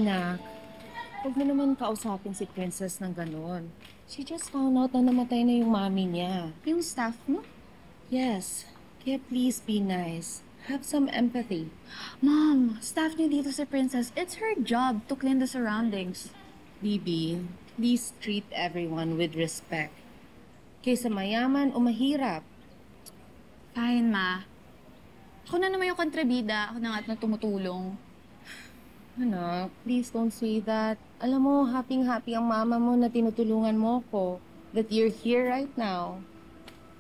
Anak, huwag mo naman kausapin si Princess ng ganun. She just found out na namatay na yung mami niya. Yung staff mo? Yes, kaya please be nice. Have some empathy. Mom, staff niyo dito si Princess. It's her job to clean the surroundings. Bibi, please treat everyone with respect. Kaysa mayaman o mahirap. Fine, Ma. Ako na naman yung kontrabida. Ako na nga tumutulong. Anak, please don't say that. Alam mo, happy-happy ang mama mo na tinutulungan mo ko. That you're here right now.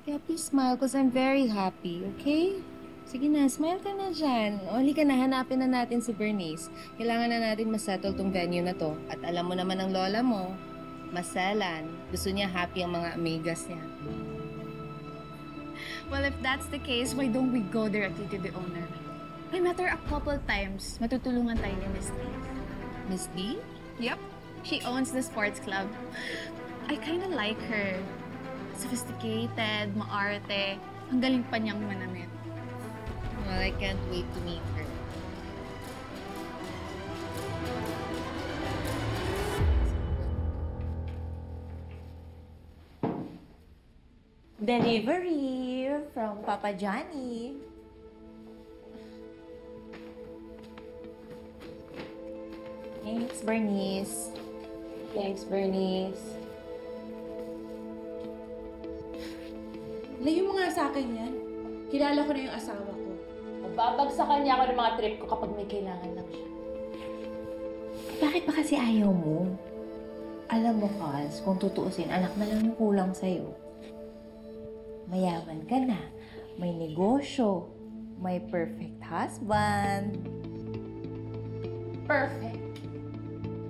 Kaya please smile because I'm very happy, okay? Sige na, smile ka na dyan. O, halika na, hanapin na natin si Bernice. Kailangan na natin masettle tong venue na to. At alam mo naman ang lola mo, masalan. Gusto niya happy ang mga amigas niya. Well, if that's the case, why don't we go directly to the owner? I met her a couple times. Matutulungan tayo ni Miss D. Miss D? Yep. She owns the sports club. I kinda like her. Sophisticated, maarte. Ang galing pa niyang manamit. Well, I can't wait to meet her. Delivery from Papa Johnny. Thanks, Bernice. Thanks, Bernice. Layo mo nga sa akin yan. Kilala ko na yung asawa ko. Babagsakan niya ako ng mga trip ko kapag may kailangan lang siya. Bakit ba kasi ayaw mo? Alam mo, Kaz, kung tutuusin, anak na lang yung kulang sa'yo. Mayaman ka na, may negosyo, may perfect husband. Perfect.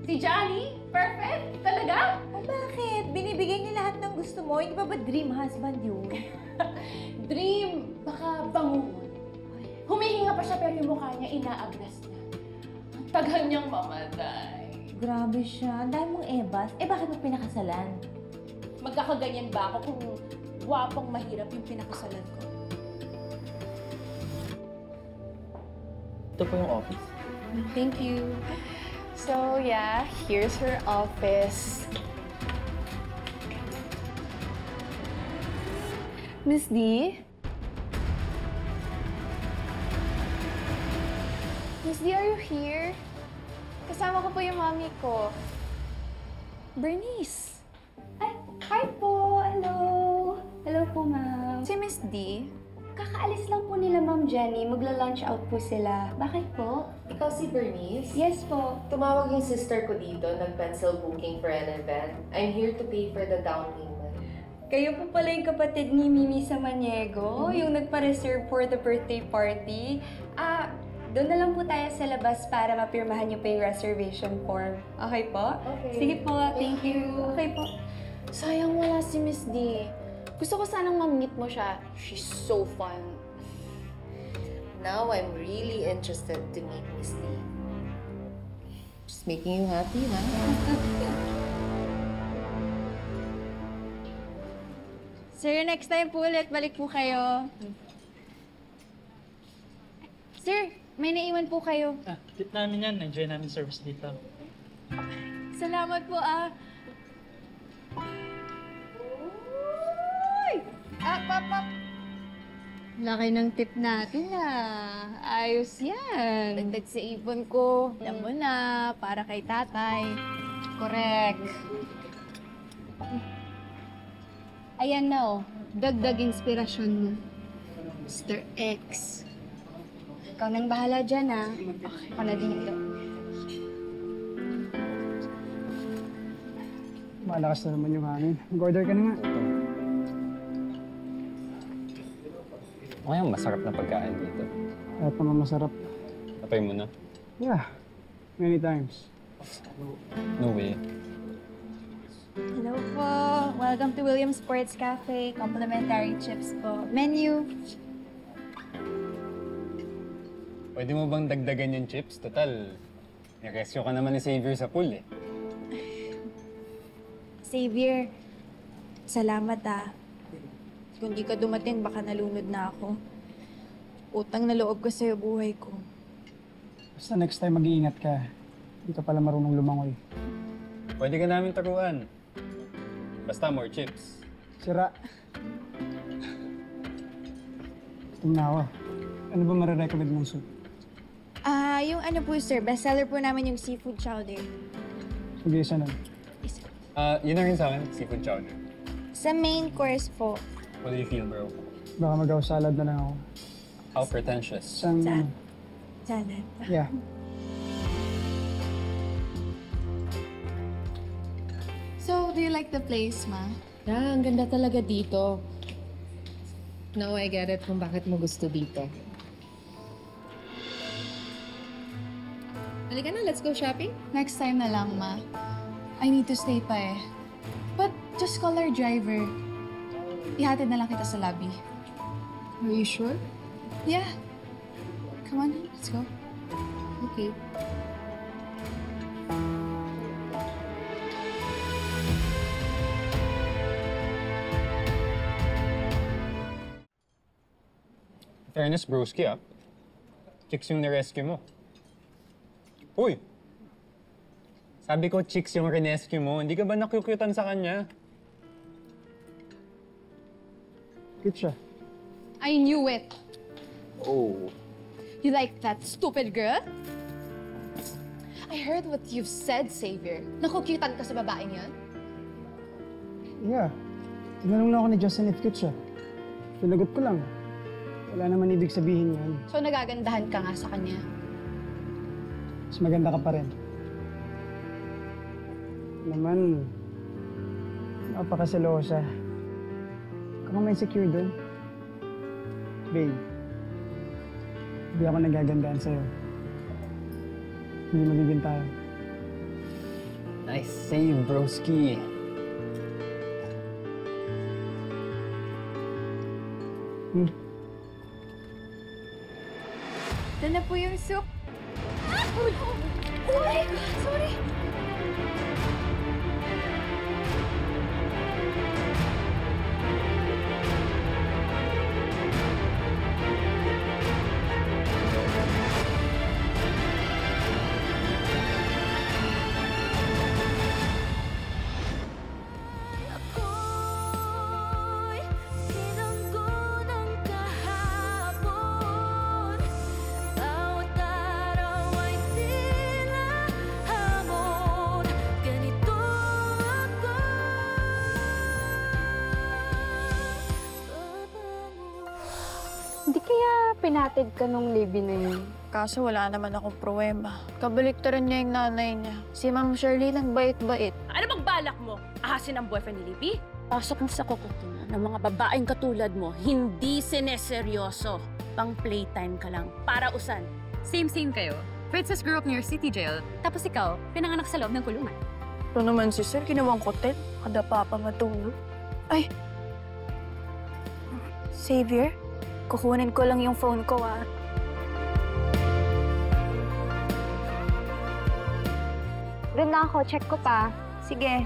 Si Johnny? Perfect? Talaga? O bakit? Binibigay niya lahat ng gusto mo. Hindi ba dream husband yun? Dream. Baka bangungon. Humihinga pa siya pero yung mukha niya inaagnas na. Ang tagal niyang mamatay. Grabe siya. Ang dami mong ebas. Eh bakit mo pinakasalan? Magkakaganyan ba ako kung gwapong mahirap yung pinakasalan ko? Ito po yung office. Thank you. So, yeah, here's her office. Miss D? Miss D, are you here? Kasama ko po yung mami ko. Bernice. Ay, hi po! Hello! Hello po, ma'am. Si Miss D? Kakaalis lang po nila, Ma'am Jenny. Magla-lunch out po sila. Bakit po? Ikaw si Bernice? Yes po. Tumawag yung sister ko dito, nag-pencil booking for an event. I'm here to pay for the down payment. Kayo po pala yung kapatid ni Mimi Samaniego, yung nagpa-reserve for the birthday party. Doon na lang po tayo sa labas para mapirmahan niyo po yung reservation form. Okay po? Okay. Sige po, thank you. Okay po. Sayang wala si Miss D. Gusto ko sanang ma-meet mo siya. She's so fun. Now I'm really interested to meet Miss D. Just making you happy, ha? Sir, next time po ulit, balik po kayo. Sir, may naiwan po kayo. Tip namin yan. Enjoy namin service dito. Salamat po, Up! Laki ng tip natin, Ayos yan. Dagdag sa ipon ko. Alam mo na, para kay tatay. Correct. Ayan na oh, dagdag inspirasyon mo. Mr. X. Ikaw nang bahala dyan Ako na dito. Malakas na naman yung hangin. Mag-order ka na nga. Okay, masarap na pagkain dito. Lahat naman masarap. Patay mo na. Yeah, many times. No way. Hello po. Welcome to Williams Sports Cafe. Complimentary chips po. Menu. Pwede mo bang dagdagan yung chips? Total, niresyo ka naman ni Xavier sa pool eh. Xavier, salamat Kung di ka dumating, baka nalunod na ako. Utang na loob ko sa'yo buhay ko. Basta next time mag-iingat ka. Hindi ka pala marunong lumangoy. Pwede ka namin taguan. Basta more chips. Sira. Gutom na ako. Ano ba marirecommend mong soup? Yung ano po sir, bestseller po namin yung seafood chowder. Sige, isa nun. Yun na rin sa akin, seafood chowder. Sa main course po. What do you feel, bro? Baka magaw salad na lang ako. How pretentious. Isang... Salad. Yeah. So, do you like the place, Ma? Yeah, ang ganda talaga dito. Now I get it kung bakit mo gusto dito. Halika na, let's go shopping. Next time na lang, Ma. I need to stay pa eh. But just call our driver. Ihatid na lang kita sa lobby. Are you sure? Yeah. Come on, let's go. Okay. Fairness, broski, ah. Chicks yung na-rescue mo. Uy! Sabi ko, chicks yung rinescue mo. Hindi ka ba nakukyutan sa kanya? Cute siya. I knew it. Oh. You like that stupid girl? I heard what you've said, Xavier. Nakukyutan ka sa babaeng yan? Yeah. Tinanong na ako ni Justin if cute siya. Sinagot ko lang. Wala naman ibig sabihin yan. So nagagandahan ka nga sa kanya. Mas maganda ka pa rin. Naman, napakaselosa. Huwag kang ma-insecure dun. Babe, hindi ako nagagandaan sa'yo. Hindi magiging tayo. Nice save, broski. Ito na po yung soup. Oh my God! Sorry! Hindi kaya pinatid ka nung Libby na yun? Kaso wala naman akong pruweba. Kabaliktaran niya yung nanay niya. Si Ma'am Shirley nagbait-bait. Ano bang balak mo? Ahasin ang boyfriend ni Libby? Pasok sa kukutunan ng mga babaeng katulad mo, hindi sineseryoso. Pang playtime ka lang, para usan. Same kayo. Princess grew up near City Jail. Tapos ikaw, pinanganak sa loob ng kulungan. Ito naman si Sir, ginawang kotel. Kada papa matulog. Ay! Xavier, kukunin ko lang yung phone ko, ah. Doon na ako, check ko pa. Sige.